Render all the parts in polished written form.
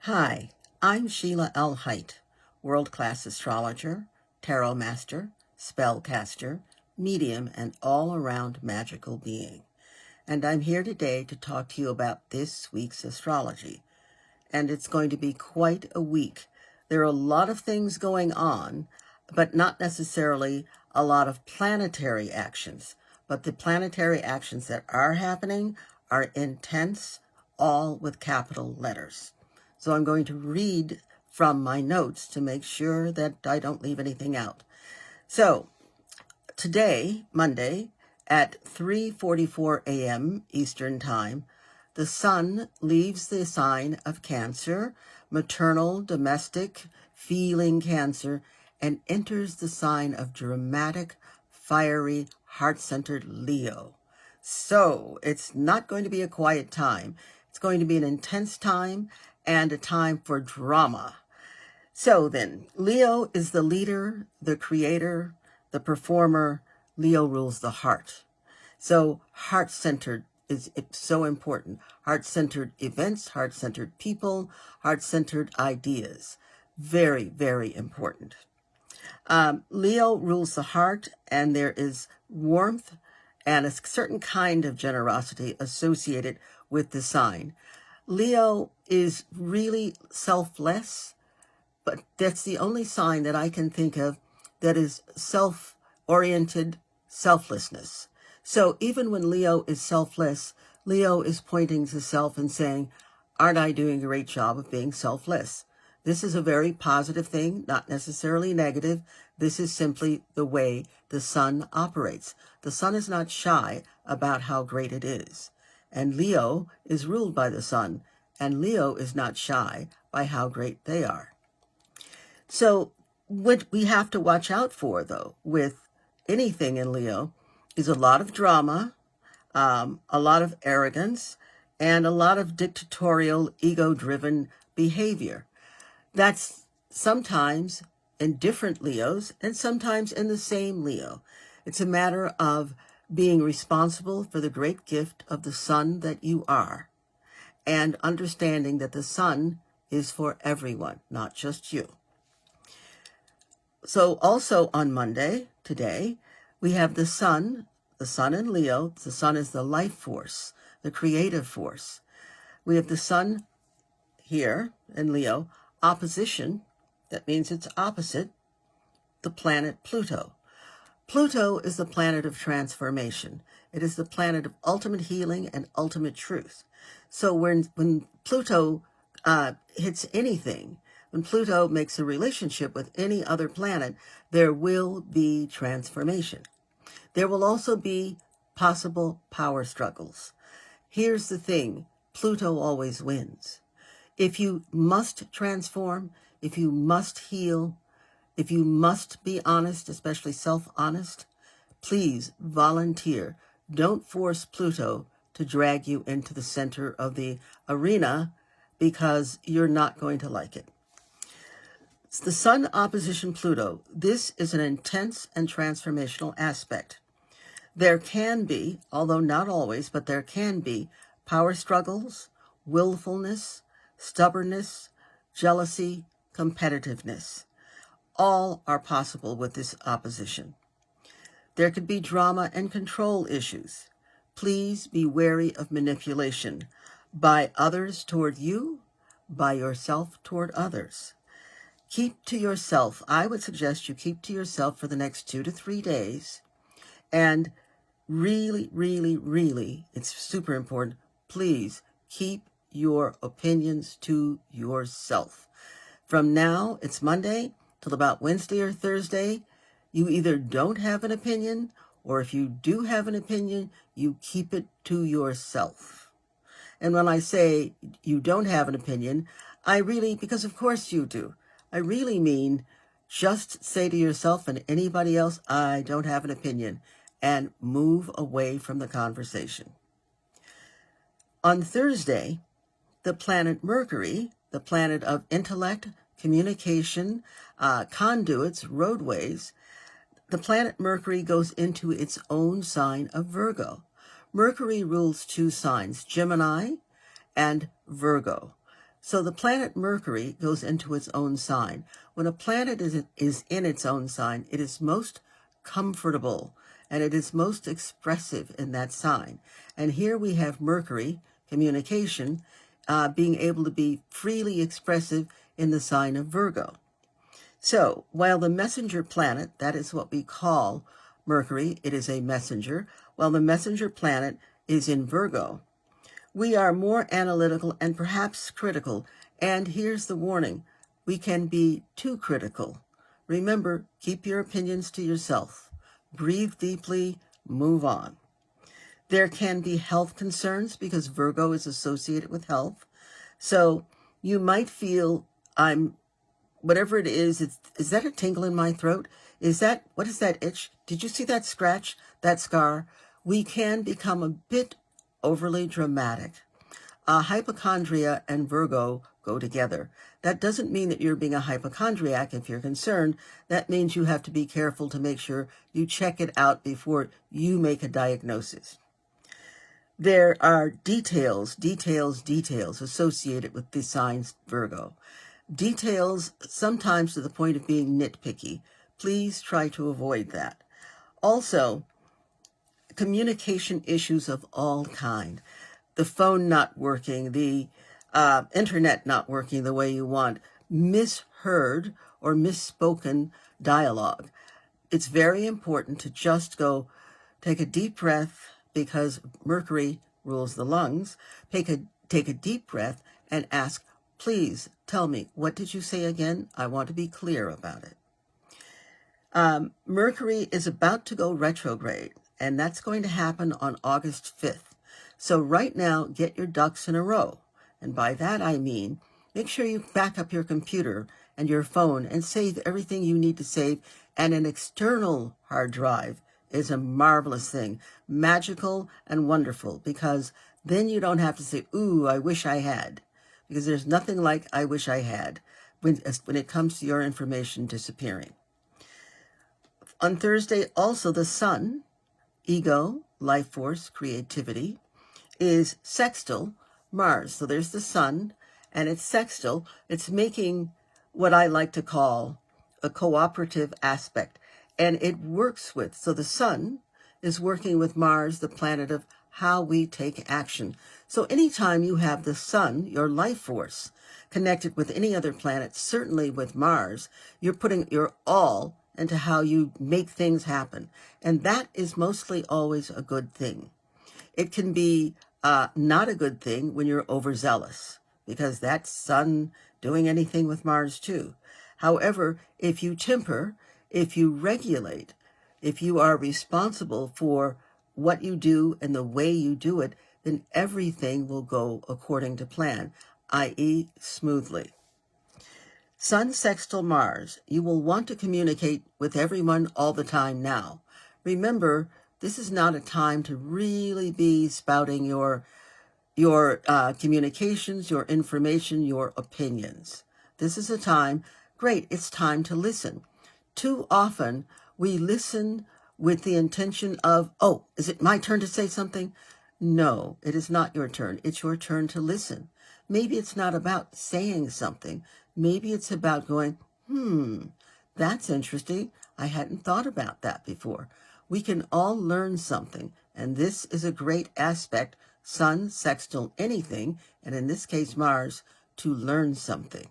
Hi, I'm Sheilaa Hite, world-class astrologer, tarot master, spellcaster, medium, and all-around magical being. And I'm here today to talk to you about this week's astrology. And it's going to be quite a week. There are a lot of things going on, but not necessarily a lot of planetary actions. But the planetary actions that are happening are intense, all with capital letters. So I'm going to read from my notes to make sure that I don't leave anything out. So today, Monday, at 3:44 a.m. Eastern Time, the sun leaves the sign of Cancer, maternal, domestic, feeling Cancer, and enters the sign of dramatic, fiery, heart-centered Leo. So it's not going to be a quiet time. It's going to be an intense time and a time for drama. So then, Leo is the leader, the creator, the performer. Leo rules the heart. So heart-centered is so important. Heart-centered events, heart-centered people, heart-centered ideas. Very, very important. Leo rules the heart, and there is warmth and a certain kind of generosity associated with the sign. Leo is really selfless, but that's the only sign that I can think of that is self-oriented selflessness. So even when Leo is selfless, Leo is pointing to self and saying, aren't I doing a great job of being selfless? This is a very positive thing, not necessarily negative. This is simply the way the sun operates. The sun is not shy about how great it is. And Leo is ruled by the sun, and Leo is not shy by how great they are. So what we have to watch out for, though, with anything in Leo is a lot of drama, a lot of arrogance, and a lot of dictatorial, ego-driven behavior. That's sometimes in different Leos and sometimes in the same Leo. It's a matter of being responsible for the great gift of the sun that you are, and understanding that the sun is for everyone, not just you. So also on Monday, today, we have the sun in Leo. The sun is the life force, the creative force. We have the sun here in Leo, opposition, that means it's opposite, the planet Pluto. Pluto is the planet of transformation. It is the planet of ultimate healing and ultimate truth. So when Pluto hits anything, when Pluto makes a relationship with any other planet, there will be transformation. There will also be possible power struggles. Here's the thing, Pluto always wins. If you must transform, if you must heal, if you must be honest, especially self-honest, please volunteer. Don't force Pluto to drag you into the center of the arena because you're not going to like it. It's the sun opposition Pluto. This is an intense and transformational aspect. There can be, although not always, but there can be power struggles, willfulness, stubbornness, jealousy, competitiveness. All are possible with this opposition. There could be drama and control issues. Please be wary of manipulation by others toward you, by yourself toward others. Keep to yourself. I would suggest you keep to yourself for the next 2 to 3 days. And really, really, really, it's super important, please keep your opinions to yourself. From now, it's Monday, till about Wednesday or Thursday, you either don't have an opinion, or if you do have an opinion, you keep it to yourself. And when I say you don't have an opinion, because of course you do, I really mean just say to yourself and anybody else, I don't have an opinion, and move away from the conversation. On Thursday, the planet Mercury, the planet of intellect, communication, conduits, roadways, the planet Mercury goes into its own sign of Virgo. Mercury rules 2 signs, Gemini and Virgo. So the planet Mercury goes into its own sign. When a planet is in its own sign, it is most comfortable and it is most expressive in that sign. And here we have Mercury, communication, being able to be freely expressive in the sign of Virgo. So while the messenger planet, that is what we call Mercury, it is a messenger, while the messenger planet is in Virgo, we are more analytical and perhaps critical. And here's the warning, we can be too critical. Remember, keep your opinions to yourself. Breathe deeply, move on. There can be health concerns because Virgo is associated with health. So you might feel, whatever it is that a tingle in my throat? What is that itch? Did you see that scratch, that scar? We can become a bit overly dramatic. Hypochondria and Virgo go together. That doesn't mean that you're being a hypochondriac if you're concerned. That means you have to be careful to make sure you check it out before you make a diagnosis. There are details associated with the signs Virgo. Details sometimes to the point of being nitpicky. Please try to avoid that. Also, communication issues of all kind. The phone not working, the internet not working the way you want, misheard or misspoken dialogue. It's very important to just go take a deep breath, because Mercury rules the lungs. Take a deep breath and ask, please tell me, what did you say again? I want to be clear about it. Mercury is about to go retrograde, and that's going to happen on August 5th. So right now, get your ducks in a row. And by that I mean, make sure you back up your computer and your phone and save everything you need to save. And an external hard drive is a marvelous thing, magical and wonderful, because then you don't have to say, ooh, I wish I had. Because there's nothing like I wish I had when it comes to your information disappearing. On Thursday, also the sun, ego, life force, creativity, is sextile Mars. So there's the sun, and it's sextile. It's making what I like to call a cooperative aspect. And it works with, so the sun is working with Mars, the planet of how we take action. So anytime you have the sun, your life force, connected with any other planet, certainly with Mars, you're putting your all into how you make things happen. And that is mostly always a good thing. It can be not a good thing when you're overzealous, because that's sun doing anything with Mars too. However, if you temper, if you regulate, if you are responsible for what you do and the way you do it, then everything will go according to plan, i.e. smoothly. Sun sextile Mars, you will want to communicate with everyone all the time now. Remember, this is not a time to really be spouting your communications, your information, your opinions. This is a time, great, it's time to listen. Too often, we listen with the intention of, oh, is it my turn to say something? No, it is not your turn. It's your turn to listen. Maybe it's not about saying something. Maybe it's about going, that's interesting. I hadn't thought about that before. We can all learn something, and this is a great aspect, sun, sextile, anything, and in this case, Mars, to learn something.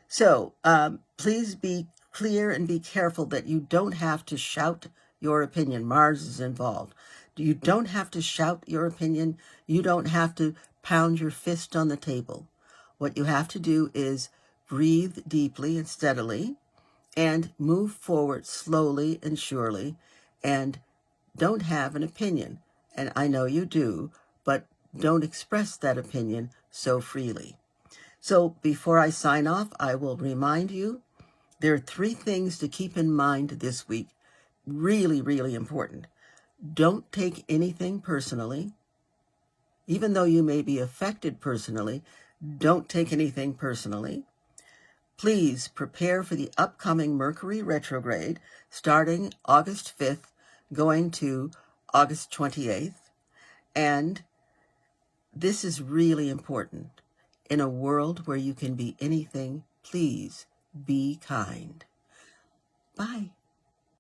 So please be clear and be careful that you don't have to shout your opinion. Mars is involved. You don't have to shout your opinion. You don't have to pound your fist on the table. What you have to do is breathe deeply and steadily and move forward slowly and surely, and don't have an opinion. And I know you do, but don't express that opinion so freely. So before I sign off, I will remind you, there are 3 things to keep in mind this week. Really, really important. Don't take anything personally. Even though you may be affected personally, don't take anything personally. Please prepare for the upcoming Mercury retrograde starting August 5th, going to August 28th. And this is really important. In a world where you can be anything, please be kind. Bye.